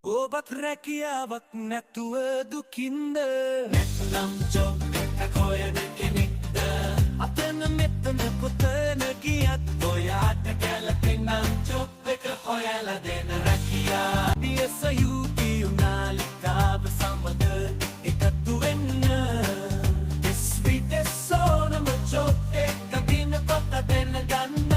ඔබත් රැකියාවක් නැතුව දුකින්ද නැත්නම් ජොබ් එකක් හොයන කෙනෙක්ද අතන මෙතන පුතන ගියත් ඔයාට ගැලපෙනම් ජොබ් එක හොයලා දෙන රැකියා PSU නාලිකාව සමග එකතු වෙන්න ස්වීටස් සෝනම ජොබ් එක දින පත දෙන්න ගන්න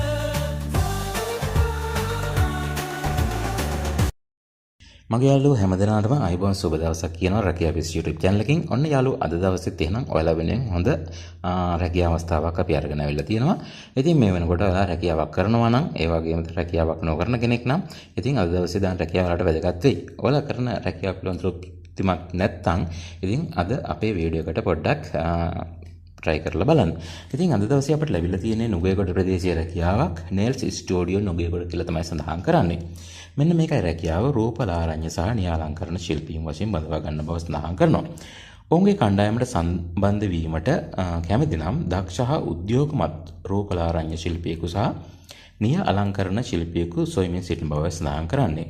මගේ යාළුවෝ හැමදෙනාටම අයිබෝන් සුබ දවසක් කියනවා රැකියා පිස් YouTube channel එකකින්. ඔන්න යාළුවෝ අද දවසෙත් එහෙනම් ඔයාලා වෙනුවෙන් හොඳ රැකියා අවස්ථාවක් අපි අරගෙන ආවිල්ලා තියෙනවා. ඉතින් මේ වෙනකොට ඔයාලා රැකියාවක් කරනවා නම් ඒ වගේම රැකියාවක් නොකරන කෙනෙක් නම් ඉතින් අද දවසේ දාන රැකියාව වලට වැදගත් වෙයි. ඔයාලා කරන රැකියාව පිළිබඳව තෘප්තිමත් නැත්නම් ඉතින් අද අපේ වීඩියෝ එකට පොඩ්ඩක් try කරලා බලන්න. ඉතින් අද දවසේ අපිට ලැබිලා තියෙන්නේ නුගේගොඩ ප්‍රදේශීය රැකියාවක් nails studio නුගේගොඩ කියලා තමයි සඳහන් කරන්නේ. මෙන්න මේකයි රැකියාව රූපලාරඤ්‍ය සහ නියාලංකරණ ශිල්පීන් වශයෙන් බඳවා ගන්න බව සඳහන් කරනවා. ඔවුන්ගේ කණ්ඩායමට සම්බන්ධ වීමට කැමති නම් දක්ෂ හා උද්‍යෝගමත් රූපලාරඤ්‍ය ශිල්පියෙකු සහ නියාලංකරණ ශිල්පියෙකු සොයමින් සිටින බව සඳහන් කරන්නේ.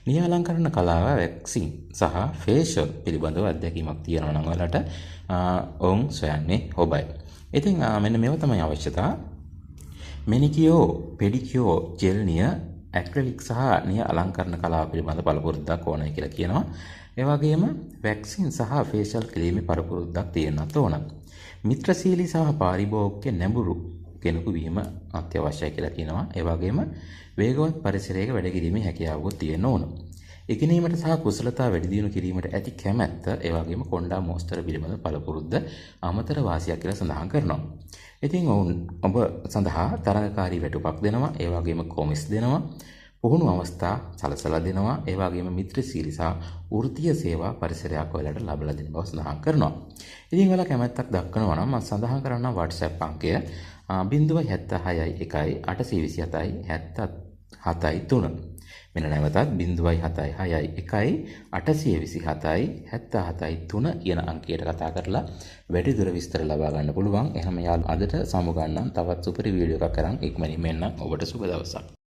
නියාලංකරණ කලාව වැක්සින් සහ ෆේෂල් පිළිබඳව අත්දැකීමක් තියෙනවා නම් ඔයාලට ඔවුන් සොයන්නේ ඔබයි. ඉතින් මෙන්න මේවා තමයි අවශ්‍යතා. මෙනිකියෝ පෙඩිකියෝ ජෙල් නිය ඇක්‍රලික් සහ නිය අලංකරණ කලාව පිළිබඳ පළපුරුද්දක් ඕනයි කියලා කියනවා. ඒ වගේම වැක්සින් සහ ෆේෂල් කිරීමේ පළපුරුද්දක් තියෙන්නත් ඕන. මිත්‍රශීලී සහ පාරිභෝගික නැඹුරු කෙනෙකු වීම අත්‍යවශ්‍යයි කියලා කියනවා. ඒ වගේම වේගවත් පරිසරයක වැඩ කිරීමේ හැකියාවක් තියෙන්න ඕන. ඉගෙනීමට සහ කුසලතා වැඩි දියුණු කිරීමට ඇති කැමැත්ත, ඒ වගේම කොණ්ඩා මෝස්තර පිළිබඳ පළපුරුද්ද අමතර වාසියක් කියලා සඳහන් කරනවා. ඉතින් ඔබ සඳහා තරඟකාරී වැටුපක් දෙනවා, ඒ වගේම කොමිස් දෙනවා, පුහුණු අවස්ථා සලසලා දෙනවා, ඒ වගේම මිත්‍රශීලී සහ වෘත්තීය සේවා පරිසරයක් ඔයාලට ලබා දෙන බව සඳහන් කරනවා. ඉතින් ඔයාලා කැමැත්තක් දක්වනවා නම් මම සඳහන් කරන්න WhatsApp අංකය 076 827 77 මෙන්න නැවතත් 076 827 77 කියන අංකයට කතා කරලා වැඩිදුර විස්තර ලබා ගන්න පුළුවන්. එහෙනම් යාළුවෝ අදට සමු ගන්නම් තවත් සුපිරි වීඩියෝ එකක් කරන් ඉක්මනින් මෙන්න ඔබට සුබ දවසක්.